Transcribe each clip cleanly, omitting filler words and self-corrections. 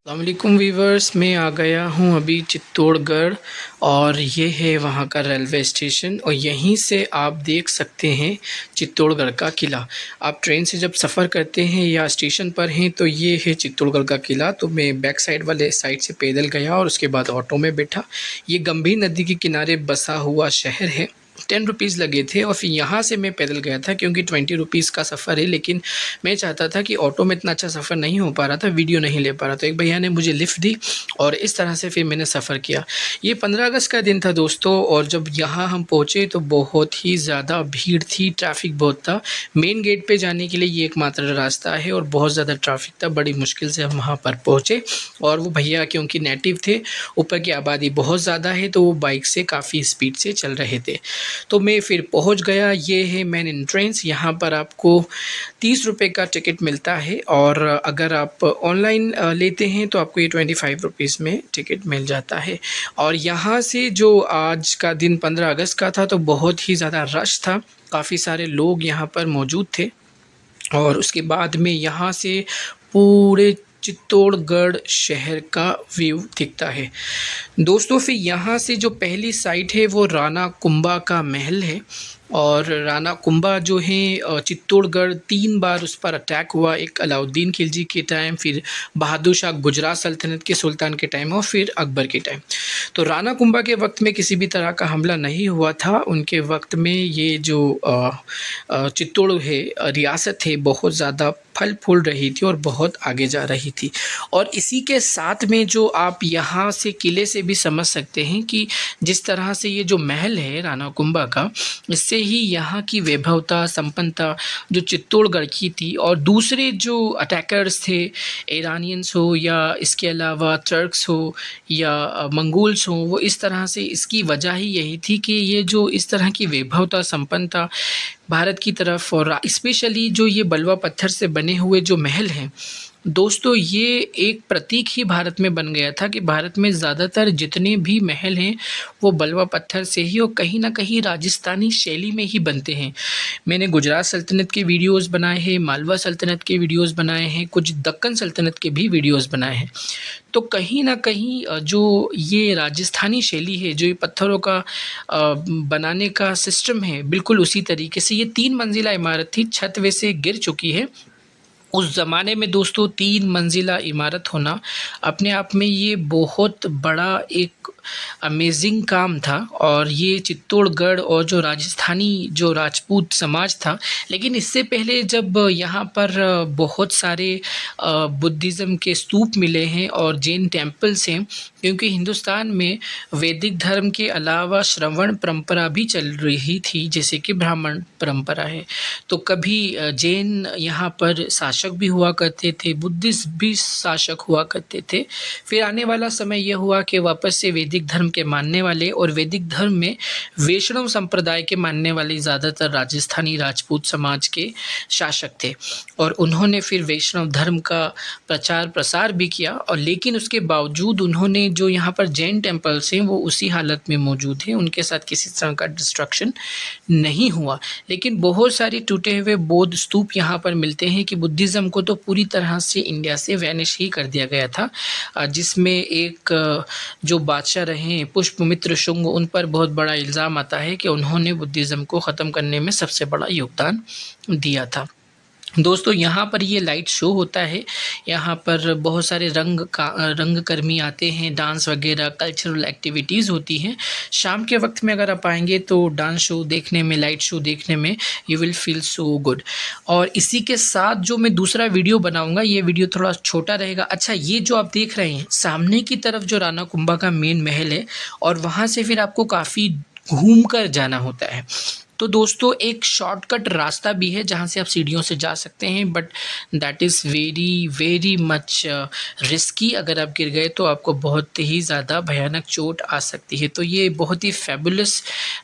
अस्सलामुअलैकुम वीवर्स, मैं आ गया हूँ अभी चित्तौड़गढ़ और ये है वहाँ का रेलवे स्टेशन और यहीं से आप देख सकते हैं चित्तौड़गढ़ का किला। आप ट्रेन से जब सफ़र करते हैं या स्टेशन पर हैं तो ये है चित्तौड़गढ़ का किला। तो मैं बैक साइड वाले साइड से पैदल गया और उसके बाद ऑटो में बैठा। ये गंभीर नदी के किनारे बसा हुआ शहर है। 10 रुपीज़ लगे थे और फिर यहाँ से मैं पैदल गया था क्योंकि 20 रुपीज़ का सफ़र है, लेकिन मैं चाहता था कि ऑटो में इतना अच्छा सफ़र नहीं हो पा रहा था, वीडियो नहीं ले पा रहा। तो एक भैया ने मुझे लिफ्ट दी और इस तरह से फिर मैंने सफ़र किया। ये 15 अगस्त का दिन था दोस्तों और जब यहाँ हम पहुँचे तो बहुत ही ज़्यादा भीड़ थी, ट्रैफ़िक बहुत था। मेन गेट पे जाने के लिए ये एकमात्र रास्ता है और बहुत ज़्यादा ट्रैफ़िक था। बड़ी मुश्किल से हम वहाँ पर पहुँचे और वो भैया क्योंकि नेटिव थे, ऊपर की आबादी बहुत ज़्यादा है तो वो बाइक से काफ़ी स्पीड से चल रहे थे। तो मैं फिर पहुंच गया। ये है मेन एंट्रेंस। यहाँ पर आपको 30 रुपये का टिकट मिलता है और अगर आप ऑनलाइन लेते हैं तो आपको ये 25 रुपीज़ में टिकट मिल जाता है। और यहाँ से जो आज का दिन 15 अगस्त का था तो बहुत ही ज़्यादा रश था, काफ़ी सारे लोग यहाँ पर मौजूद थे। और उसके बाद में यहाँ से पूरे चित्तौड़गढ़ शहर का व्यू दिखता है दोस्तों। फिर यहाँ से जो पहली साइट है वो राणा कुंभा का महल है और राणा कुंभा जो है चित्तौड़गढ़ 3 बार उस पर अटैक हुआ। एक अलाउद्दीन खिलजी के टाइम, फिर बहादुर शाह गुजरात सल्तनत के सुल्तान के टाइम और फिर अकबर के टाइम। तो राणा कुंभा के वक्त में किसी भी तरह का हमला नहीं हुआ था। उनके वक्त में ये जो चित्तौड़ है रियासत है बहुत ज़्यादा फल फूल रही थी और बहुत आगे जा रही थी। और इसी के साथ में जो आप यहाँ से किले से भी समझ सकते हैं कि जिस तरह से ये जो महल है राणा कुंभा का, इससे ही यहाँ की वैभवता संपन्नता जो चित्तौड़गढ़ की थी। और दूसरे जो अटैकर्स थे, ईरानियंस हो या इसके अलावा टर्क्स हो या मंगोल्स हो, वो इस तरह से इसकी वजह ही यही थी कि ये जो इस तरह की वैभवता संपन्नता भारत की तरफ और स्पेशली जो ये बलुआ पत्थर से बने हुए जो महल हैं दोस्तों, ये एक प्रतीक ही भारत में बन गया था कि भारत में ज़्यादातर जितने भी महल हैं वो बलुआ पत्थर से ही और कहीं ना कहीं राजस्थानी शैली में ही बनते हैं। मैंने गुजरात सल्तनत के वीडियोस बनाए हैं, मालवा सल्तनत के वीडियोस बनाए हैं, कुछ दक्कन सल्तनत के भी वीडियोस बनाए हैं। तो कहीं ना कहीं जो ये राजस्थानी शैली है, जो ये पत्थरों का बनाने का सिस्टम है, बिल्कुल उसी तरीके से। ये 3 मंजिला इमारत थी, छत वैसे गिर चुकी है। उस ज़माने में दोस्तों 3 मंजिला इमारत होना अपने आप में ये बहुत बड़ा एक अमेजिंग काम था। और ये चित्तौड़गढ़ और जो राजस्थानी जो राजपूत समाज था, लेकिन इससे पहले जब यहाँ पर बहुत सारे बुद्धिज़्म के स्तूप मिले हैं और जैन टेम्पल्स हैं, क्योंकि हिंदुस्तान में वैदिक धर्म के अलावा श्रवण परंपरा भी चल रही थी, जैसे कि ब्राह्मण परंपरा है। तो कभी जैन यहाँ पर शासक भी हुआ करते थे, बुद्धिस्ट भी शासक हुआ करते थे। फिर आने वाला समय यह हुआ कि वापस से वैदिक धर्म के मानने वाले, और वैदिक धर्म में वैष्णव संप्रदाय के मानने वाले ज़्यादातर राजस्थानी राजपूत समाज के शासक थे। और उन्होंने फिर वैष्णव धर्म का प्रचार प्रसार भी किया। और लेकिन उसके बावजूद उन्होंने जो यहाँ पर जैन टेम्पल्स हैं वो उसी हालत में मौजूद हैं, उनके साथ किसी तरह का डिस्ट्रक्शन नहीं हुआ। लेकिन बहुत सारे टूटे हुए बौद्ध स्तूप यहाँ पर मिलते हैं कि बुद्धिज़्म को तो पूरी तरह से इंडिया से वैनिश ही कर दिया गया था, जिसमें एक जो बादशाह रहे पुष्पमित्र शुंग, उन पर बहुत बड़ा इल्ज़ाम आता है कि उन्होंने बुद्धिज़्म को ख़त्म करने में सबसे बड़ा योगदान दिया था। दोस्तों यहाँ पर ये लाइट शो होता है, यहाँ पर बहुत सारे रंगकर्मी आते हैं, डांस वगैरह कल्चरल एक्टिविटीज़ होती हैं। शाम के वक्त में अगर आप आएंगे तो डांस शो देखने में, लाइट शो देखने में you will feel so good. और इसी के साथ जो मैं दूसरा वीडियो बनाऊंगा, ये वीडियो थोड़ा छोटा रहेगा। अच्छा, ये जो आप देख रहे हैं सामने की तरफ जो राणा कुंभा का मेन महल है, और वहाँ से फिर आपको काफ़ी घूम कर जाना होता है। तो दोस्तों एक शॉर्टकट रास्ता भी है जहाँ से आप सीढ़ियों से जा सकते हैं, but that is very very much risky. अगर आप गिर गए तो आपको बहुत ही ज़्यादा भयानक चोट आ सकती है। तो ये बहुत ही फैबुलस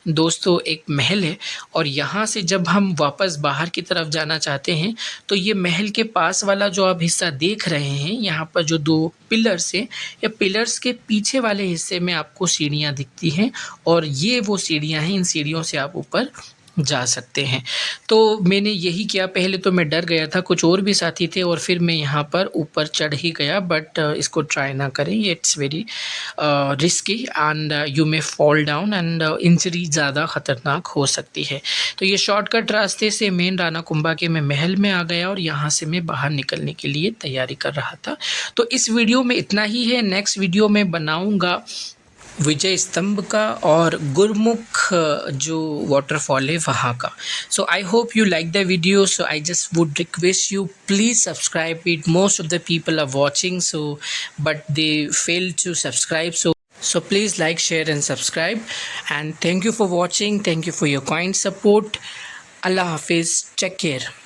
दोस्तों एक महल है। और यहाँ से जब हम वापस बाहर की तरफ जाना चाहते हैं तो ये महल के पास वाला जो आप हिस्सा देख रहे हैं, यहाँ पर जो 2 पिलर्स हैं, या पिलर्स के पीछे वाले हिस्से में आपको सीढ़ियाँ दिखती हैं, और ये वो सीढ़ियाँ हैं। इन सीढ़ियों से आप ऊपर जा सकते हैं। तो मैंने यही किया, पहले तो मैं डर गया था, कुछ और भी साथी थे और फिर मैं यहाँ पर ऊपर चढ़ ही गया, बट इसको ट्राई ना करें, ये it's very risky and you may fall down and injury ज़्यादा ख़तरनाक हो सकती है। तो ये शॉर्टकट रास्ते से मेन राणा कुंभा के मैं महल में आ गया और यहाँ से मैं बाहर निकलने के लिए तैयारी कर रहा था। तो इस वीडियो में इतना ही है, नेक्स्ट वीडियो में बनाऊँगा विजय स्तंभ का और गुरमुख जो वाटरफॉल है वहाँ का। So I hope you like the video, so I just would request you please subscribe it. Most of the people are watching, so but they fail to subscribe, so please like, share and subscribe, and thank you for watching, thank you for your kind support. Allah Hafiz, take care.